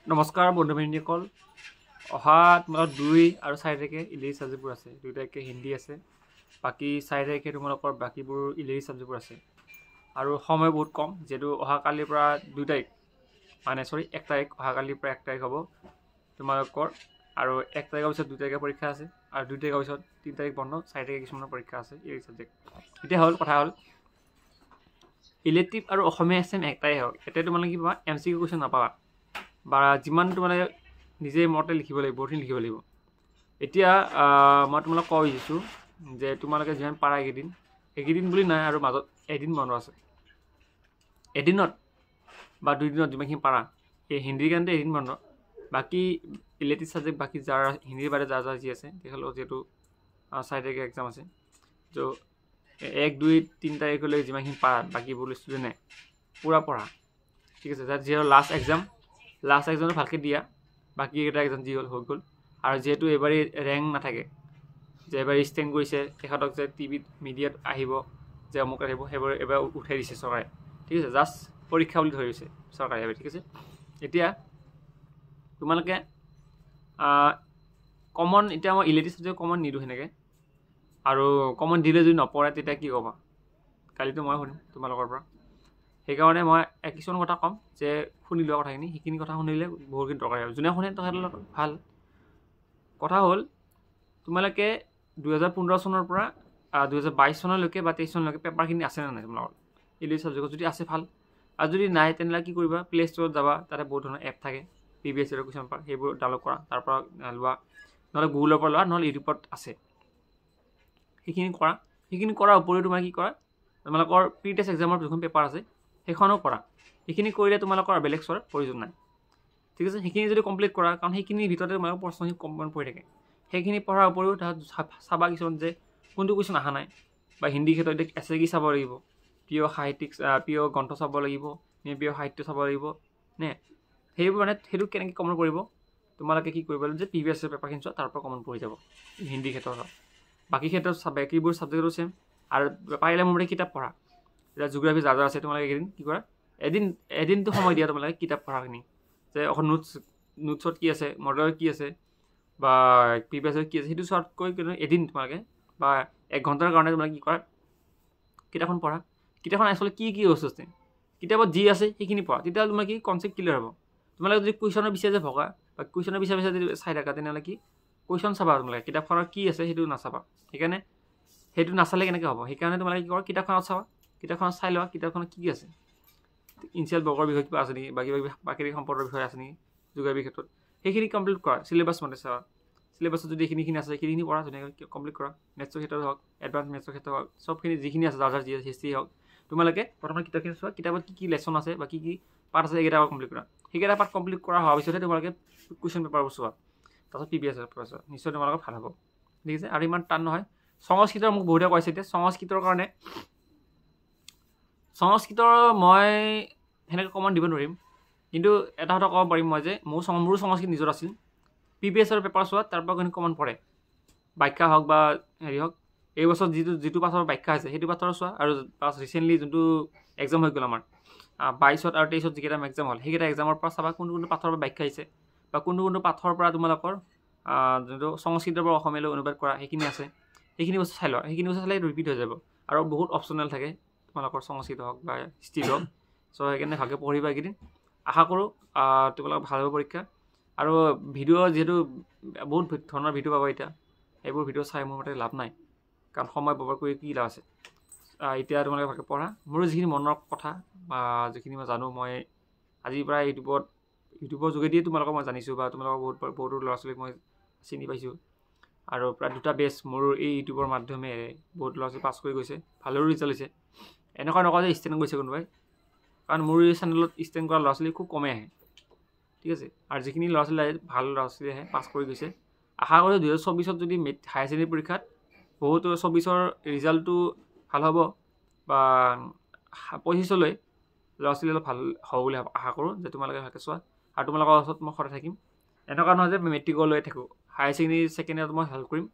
নমস্কাৰ বন্ধুবান্ধৱীসকল অহা তোমালোকৰ 2 আৰু 4 তাৰিখে ইংলিছ সাবজেক্টবোৰ আছে 2 তাৰিখে হিন্দী আছে বাকি 4 তাৰিখে তোমালোকৰ বাকিবোৰ ইংলিছ সাবজেক্টবোৰ আছে আৰু সময় বহুত কম যেটো অহা কালিৰ পৰা 2 তাৰিখ মানে সৰি 1 তাৰিখ অহা কালিৰ পৰা 1 তাৰিখ হ'ব তোমালোকৰ আৰু 1 তাৰিখৰ পিছত 2 তাৰিখে পৰীক্ষা আছে আৰু 2 তাৰিখৰ পিছত 3 তাৰিখ বন্ধ 4 তাৰিখে কিছুমানৰ পৰীক্ষা আছে ইংলিছ সাবজেক্ট এতিয়া হল কথা হল ইলেক্টিভ আৰু অসমীয়া এছএম একটাই হওক এতিয়া তোমালোকে কি পাবা এমসিকিউ কোৱেশ্চন নাপাবা বা যিমান তোমালোকে নিজে মতে লিখিব লাগিব বৰ্ডিং লিখিব লাগিব এতিয়া মই তোমালোক কৈ দিছো যে তোমালোকে যিমান পাৰা একেদিন বুলি নাই আৰু মাজত এদিন বন্ধ আছে এদিনত বা 2 দিনত যিমানখিনি পাৰা এই হিন্দীৰ কাৰণে এদিন বন্ধ বাকি ইলেক্টিভ সাবজেক্ট বাকি যাৰ হিন্দীৰ বাৰে যাৰ যি আছে তেখেতৰ যেটো 4 তাৰিখে এক্সাম আছে তো 1 2 3 তাৰিখলৈ যিমানখিনি পাৰা বাকি বোৰ ষ্টুডেন্টে পুৰা পঢ়া ঠিক আছে যাৰ জিৰ লাষ্ট এক্সাম ভালকে দিয়া বাকি এটা এক্সাম জি হল হৈ গল আৰু যেহেতু এবাৰে ৰ্যাঙ্ক নাথাকে যে এবাৰে স্ট্যান্ড কৰিছে তেখেতক যে টিভিত মিডিয়াত আহিব যে অমুক আহিব হেবৰ এবাৰ উঠাই দিছে চৰকাৰে ঠিক আছে জাস্ট পৰীক্ষা বুলি ধৰিছে চৰকাৰে ঠিক আছে এতিয়া তোমালোকে কমন এতিয়া মই ইলেক্টিভ সাবজেক্ট কমন নিদু হেনেকে আৰু কমন দিলে যদি নপৰে তেতিয়া কি ক'বা কালিতো মই শুনিম তোমালোকৰ পৰা সেইকাৰণে মই কিছুমান কথা কম যে শুনি লোৱা কথাখিনি হিকিনি কথা শুনিলে বহুতখিনি দৰকাৰ হয় যোনে শুনে তেখেতৰ ভাল কথা হল তোমালোকে 2015 চনৰ পৰা 2022 চনলৈকে বা 23 চনলৈকে পেপাৰখিনি আছে না নাই তোমালোকৰ ইংলিছ সাবজেক্ট যদি আছে ভাল আৰু যদি নাই তেনলা কি কৰিবা প্লে ষ্টৰত যাবা তাতে বহুত ধৰণৰ এপ থাকে পিবিএছ এৰ কুৱেশ্চন পাৰ সেইবোৰ ডাউনলোড কৰা তাৰ পৰা লোৱা নহলে গুগলৰ পৰা লোৱা নহলে ইউটিউবত আছে সেইখিনি কৰাৰ উপৰিও তোমাৰ কি কৰা তোমালোকৰ প্ৰি টেষ্ট এক্সামৰ যিখন পেপাৰ আছে সেইখনো কৰা সেইখিনি কৰিলে তোমালোকৰ বেলেগ সৰ প্ৰয়োজন নাই ঠিক আছে সেইখিনি যদি কমপ্লিট কৰা কাৰণ সেইখিনি ভিতৰতে তোমালোকৰ প্ৰশ্নখিনি কমন পৰি থাকে সেইখিনি পঢ়াৰ উপৰিও তাত চাবা কিছুমান যে কোনটো কুৱেশ্চন আহা নাই বা হিন্দী ক্ষেত্ৰত এসে কি চাব লাগিব পিও সাহিত্যিক পিও গ্ৰন্থ চাব লাগিব নে পিও সাহিত্য চাব লাগিব নে সেইবোৰ মানে হেতু কেনেকৈ কমন কৰিব তোমালোকে কি কৰিব যে প্ৰিভিয়াস পেপাৰখিনি চোৱা তাৰ পৰা কমন পৰি যাব হিন্দী ক্ষেত্ৰত বাকি ক্ষেত্ৰত বাকিবোৰ সাবজেক্টটো সেম আৰু পাৰিলে মোৰ কিতাপ পঢ়া এটা জিওগ্ৰাফি যাৰ আছে তোমালোকে কি কৰা এদিনটো সময় দিয়া তোমালোকে কিতাপ পঢ়াখিনি যে এখন নোটছত কি আছে মডেলত কি আছে বা প্ৰিভিয়াসত কি আছে হেতু শৰ্ট কৈ এদিন তোমালোকে বা 1 ঘন্টাৰ কাৰণে তোমালোকে কি কৰা কিতাপখন পঢ়া কিতাপখন আসলে কি বস্তু কিতাপত যি আছে সেইখিনি পঢ়া তেতিয়া তোমাৰ কি কনসেপ্ট ক্লিয়াৰ হ'ব তোমালোকে যদি কুৱেশ্চনৰ বিচাৰে যে ভগা বা কুৱেশ্চনৰ বিচাৰে যদি চাই থাকা তেনেহলে কি কুৱেশ্চন চাবা তোমালোকে কিতাপখনৰ কি আছে হেতু নাচাবা সেইকাৰণে হেতু নাচালে কেনেকৈ হ'ব সেইকাৰণে তোমালোকে কি কৰা কিতাপখনত চাবা কিতাপখনত চাই লোৱা কিতাপখনত কি আছে ইনচিয়েল বৰ্গৰ বিষয় কিবা আছে নেকি বাকি প্ৰাকৃতিক সম্পদৰ বিষয় আছে নেকি জিওগ্ৰাফি ক্ষেত্ৰত সেইখিনি কমপ্লিট কৰা সিলেবাস মতে চাবা সিলেবাসত যদি এইখিনি আছে সেইখিনি পঢ়া ধুনীয়াকৈ কমপ্লিট কৰা মেথছৰ ক্ষেত্ৰত হওক এডভান্স মেথছৰ ক্ষেত্ৰত হওক সবখিনি যিখিনি আছে যাৰ যি হিষ্ট্ৰী হওক তোমালোকে প্ৰথমে কিতাপখিনি চোৱা কিতাপত কি লেসন আছে বা কি পাৰ্ট আছে এইকেইটা কমপ্লিট কৰা সেইকেইটা পাৰ্ট কমপ্লিট কৰা হোৱাৰ পিছতে তোমালোকে কুৱেশ্চন পেপাৰবোৰ চোৱা তাৰপিছত পিবিএছ পেপাৰ চোৱা নিশ্চয় তোমালোকৰ ভাল হ'ব ঠিক আছে আৰু ইমান টান নহয় সংস্কৃতৰ মোক বহুতে কৈছে এতিয়া সংস্কৃতৰ কাৰণে সংস্কৃতৰ মই হেনেকৈ কমন দিব নোৱাৰিম কিন্তু এটা কথা ক'ব পাৰিম মই যে মোৰ সংস্কৃত নিজৰ আছিল পিবিএছ এৰ পেপাৰ চোৱা তাৰ পৰা কোনো কমন পৰে ব্যাখ্যা হওক বা হেৰি হওক এই বছৰ যিটো পাছৰ ব্যাখ্যা আছে হেতু পাছৰ চোৱা আৰু পাছ ৰিসেন্টলি যোনটো এক্সাম হৈ গল আমাৰ 22 আৰু 23 যিকেইটা এক্সাম হল সেইকেইটা এক্সামৰ পৰা চাবা কোনটো পাথৰ পৰা ব্যাখ্যা আছে বা কোনটো পাথৰ পৰা তোমালোকৰ যোনটো সংস্কৃতৰ পৰা অসমীয়ালৈ অনুবাদ কৰা সেইখিনি আছে সেইখিনি বস্তু চাই লোৱা সেইখিনি বস্তু চালে ৰিপিট হৈ যাব আৰু বহুত অপচনেল থাকে তোমালোকৰ সংস্কৃত হওক বা হিষ্ট্ৰী হওক সো সেইকাৰণে ভালকৈ পঢ়িবা এইকেইদিন আশা কৰোঁ তোমালোকৰ ভাল হ'ব পৰীক্ষা আৰু ভিডিঅ' যেহেতু বহুত ধৰণৰ ভিডিঅ' পাবা এতিয়া এইবোৰ ভিডিঅ' চাই মোৰ মতে লাভ নাই কাৰণ সময় ব্যৱহাৰ কৰি কি লাভ আছে এতিয়া তোমালোকে ভালকৈ পঢ়া মোৰ যিখিনি মনৰ কথা বা যিখিনি মই জানো মই আজিৰ পৰা ইউটিউবৰ যোগেদিয়ে তোমালোকক মই জানিছোঁ বা তোমালোকৰ বহুত ল'ৰা ছোৱালীক মই চিনি পাইছোঁ আৰু প্ৰায় 2টা বেচ মোৰ এই ইউটিউবৰ মাধ্যমেৰে বহুত ল'ৰা ছোৱালী পাছ কৰি গৈছে ভালৰো ৰিজাল্ট হৈছে এনেকুৱা নকয় যে ষ্টেণ্ড গৈছে কোনোবাই কাৰণ মোৰ এই চেনেলত ষ্টেণ্ড কৰা ল'ৰা ছোৱালী খুব কমেই আহে ঠিক আছে আৰু যিখিনি ল'ৰা ছোৱালী ভাল ল'ৰা ছোৱালী আহে পাছ কৰি গৈছে আশা কৰোঁ 2024 যদি হায়াৰ ছেকেণ্ডেৰী পৰীক্ষাত বহুত 24 ৰিজাল্টটো ভাল হ'ব বা 25 লৈ ল'ৰা ছোৱালী অলপ ভাল হ'ব বুলি আশা কৰোঁ যে তোমালোকে ভালকৈ চোৱা আৰু তোমালোকৰ ওচৰত মই সদায় থাকিম এনেকুৱা নহয় যে মেট্ৰিকলৈ থাকোঁ হায়াৰ ছেকেণ্ডেৰী ছেকেণ্ড ইয়াৰত মই হেল্প কৰিম